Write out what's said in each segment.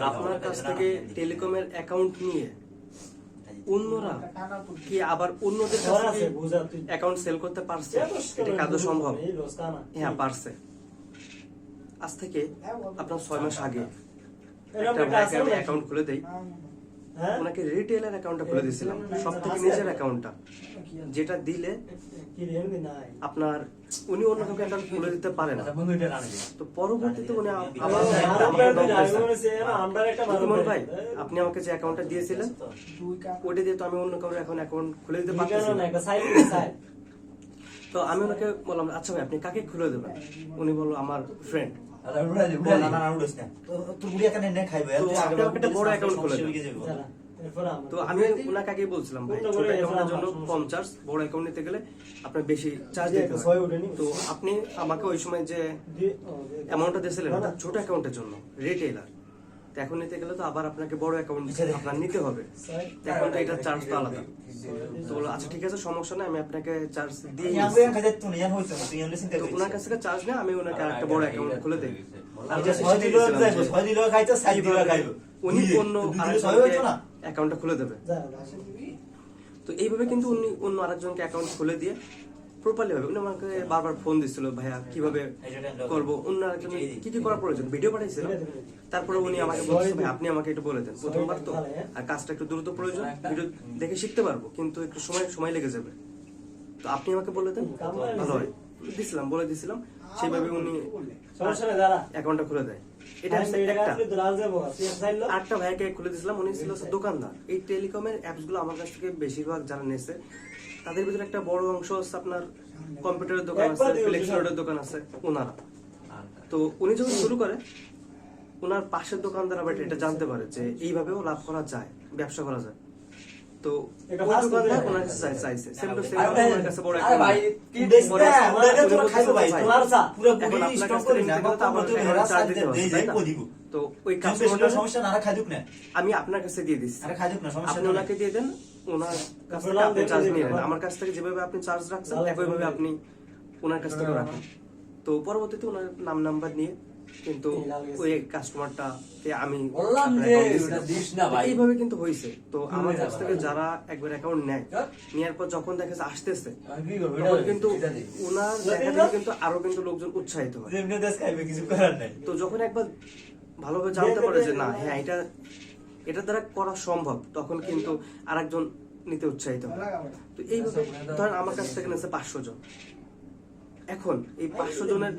আপনার কাছ থেকে টেলিকমের অ্যাকাউন্ট নিয়ে অন্যরা কি আবার অন্যদের কাছ থেকে অ্যাকাউন্ট সেল করতে পারছে? এটা কি আদৌ সম্ভব? হ্যাঁ, পারছে। আজ থেকে আপনার 6 মাস আগে একটা ভাইকে আমি অ্যাকাউন্ট খুলে দেই, ওনাকে রিটেলার অ্যাকাউন্টটা খুলে দিয়েছিলাম, সব থেকে নিজের অ্যাকাউন্টটা, যেটা দিলে আপনার উনি অন্য কাউকে অ্যাকাউন্ট খুলে দিতে পারে না। তো পরবর্তীতে উনি আবার ইমন ভাই, আপনি আমাকে যে অ্যাকাউন্টটা দিয়েছিলেন ওইটা দিয়ে তো আমি অন্য কাউকে এখন অ্যাকাউন্ট খুলে দিতে পারতেছি না। তো আমি ওনাকে বললাম, আচ্ছা ভাই আপনি কাকে খুলে দেবেন? উনি বললো আমার ফ্রেন্ড। তো আমি ওনাকে আগে বলছিলাম, ভাই ছোট অ্যাকাউন্টের জন্য কম চার্জ, বড় অ্যাকাউন্ট নিতে গেলে আপনার বেশি চার্জ দিতে হয়। তো আপনি আমাকে ওই সময় যে অ্যামাউন্টটা দিয়েছিলেন ওটা ছোট অ্যাকাউন্টের জন্য, রিটেলার। তো এখন নিতে গেলে তো আবার আপনাকে বড় অ্যাকাউন্ট আপনার নিতে হবে, এখন তো এটার চার্জ তো আলাদা। তো বললো আচ্ছা ঠিক আছে, সমস্যা নেই, আমি আপনাকে চার্জ দিয়ে ওনার কাছ থেকে চার্জ নেই, আমি ওনাকে একটা বড় অ্যাকাউন্ট খুলে দিই। উনি অন্য অ্যাকাউন্টটা খুলে দেবে। তো এইভাবে কিন্তু উনি অন্য আরেকজনকে অ্যাকাউন্ট খুলে দিয়ে প্রপারলি হবে। উনি আমাকে বারবার ফোন দিচ্ছিল, ভাইয়া কিভাবে করবো, অন্য আরেকজন কি কি করা প্রয়োজন, ভিডিও পাঠাইছিল। তারপরে উনি আমাকে বলছে, ভাই আপনি আমাকে একটু বলে দেন, প্রথমবার তো আর কাজটা একটু দ্রুত প্রয়োজন, ভিডিও দেখে শিখতে পারবো কিন্তু একটু সময় লেগে যাবে, তো আপনি আমাকে বলে দেন, ভালো হয়। দিছিলাম, বলে দিছিলাম, সেইভাবে উনি অ্যাকাউন্টটা খুলে দেয়। এটা আরেকটা ভাইকে খুলে দিয়েছিলাম, উনি ছিল দোকানদার। এই টেলিকমের অ্যাপস গুলো আমার কাছ থেকে বেশিরভাগ যারা নিয়েছে তাদের ভিতরে একটা বড় অংশ হচ্ছে আপনার কম্পিউটারের দোকান আছে, ফ্লেক্স রোডের দোকান আছে, ওনারা। তো উনি যখন শুরু করে, ওনার পাশের দোকানদার আবার এটা জানতে পারে যে এইভাবেও লাভ করা যায়, ব্যবসা করা যায়। তো ওই দোকানদার ওনার কাছে চাইছে, সেম টু সেম ওনার কাছে বড় একটা ভাই কি দেখছ না আমরা তো খাইবো ভাই তোমার চা পুরো পুরি স্টক করে না তো আমরা তো চার্জ দিতে হবে তাই না? তো ওই কাস্টমারের সমস্যা না খাইদুক না, আমি আপনার কাছে দিয়ে দিচ্ছি, আরে খাইদুক না সমস্যা, আপনি ওনাকে দিয়ে দেন, ওনার কাছ থেকে আপনি চার্জ নিয়ে নেন। আমার কাছ থেকে যেভাবে আপনি চার্জ রাখছেন একইভাবে আপনি ওনার কাছ থেকে রাখেন। তো পরবর্তীতে ওনার নাম নাম্বার নিয়ে কিন্তু ওই কাস্টমারটা আমি এইভাবে কিন্তু হয়েছে। তো আমার কাছ থেকে যারা একবার অ্যাকাউন্ট নেয়, নেওয়ার পর যখন দেখে আসতেছে তখন কিন্তু ওনার দেখা থেকে কিন্তু আরো কিন্তু লোকজন উৎসাহিত হয়। তো যখন একবার ভালোভাবে জানতে পারে যে না হ্যাঁ এটা দ্বারা করা সম্ভব, তখন কিন্তু আরেকজন নিতে উৎসাহিত হয়। তো এইভাবে ধরেন আমার কাছ থেকে নিচ্ছে 500 জন, এখন এই 500 জনের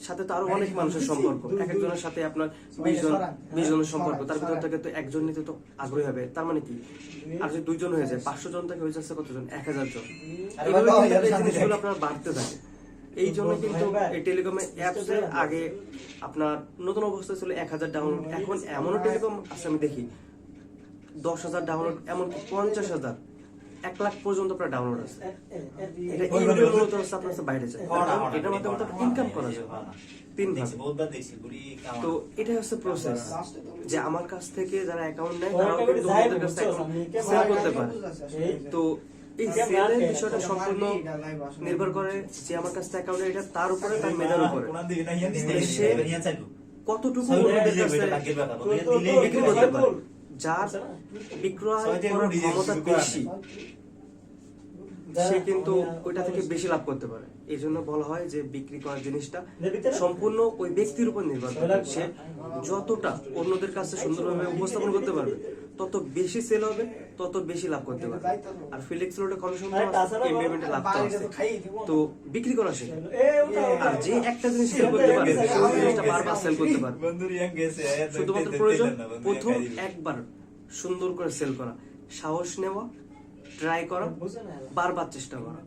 সাথে তো আরো অনেক মানুষের সম্পর্ক, এক একজনের সাথে আপনার 20 জনের সম্পর্ক, তার ভিতর থেকে তো একজন নিতে তো আগ্রহী হবে। তার মানে কি, আর যদি 2 জন হয়ে যায়, 500 জন থেকে হয়ে যাচ্ছে কতজন, 1000 জন। এইভাবে জিনিসগুলো আপনার বাড়তে থাকে। এই জন্য কিন্তু এই টেলিকমের অ্যাপস এর আগে আপনার নতুন অবস্থা ছিল 1000 ডাউনলোড, এখন এমনও টেলিকম আছে আমি দেখি 10,000 ডাউনলোড, এমনকি 50,000 1 লাখ পর্যন্ত প্রায় ডাউনলোড আছে। এটা এইভাবে মূলত হচ্ছে আপনার বাইরে যায়, এটার মাধ্যমে তো ইনকাম করা যায় 3 ভাবে। তো এটা হচ্ছে প্রসেস, যে আমার কাছ থেকে যারা অ্যাকাউন্ট নেয় তারা কিন্তু ওদের কাছে সেল করতে পারে। তো এই সেলের বিষয়টা সম্পূর্ণ নির্ভর করে যে আমার কাছে অ্যাকাউন্ট এটা তার উপরে, তার মেধার উপরে, সে কতটুকু ওদের কাছে বিক্রি করতে পারে। যার বিক্রয় করার ক্ষমতা বেশি সে কিন্তু ওইটা থেকে বেশি লাভ করতে পারে। এই জন্য বলা হয় যে বিক্রি করার জিনিসটা সম্পূর্ণ ওই ব্যক্তির উপর নির্ভর করে। সে যতটা অন্যদের কাছে সুন্দরভাবে উপস্থাপন করতে পারবে, তত বেশি সেল হবে, তত বেশি লাভ করতে পারবে। আর ফিলিক্স রোডে কমিশন এমবিএমএ লাভ আছে, তো বিক্রি করা শেখে। আর যে একটা জিনিস সেল করতে পারবে, সেই জিনিসটা বারবার সেল করতে পারবে। শুধুমাত্র প্রয়োজন প্রথম একবার সুন্দর করে সেল করা, সাহস নেওয়া, ট্রাই করা, বারবার চেষ্টা করা।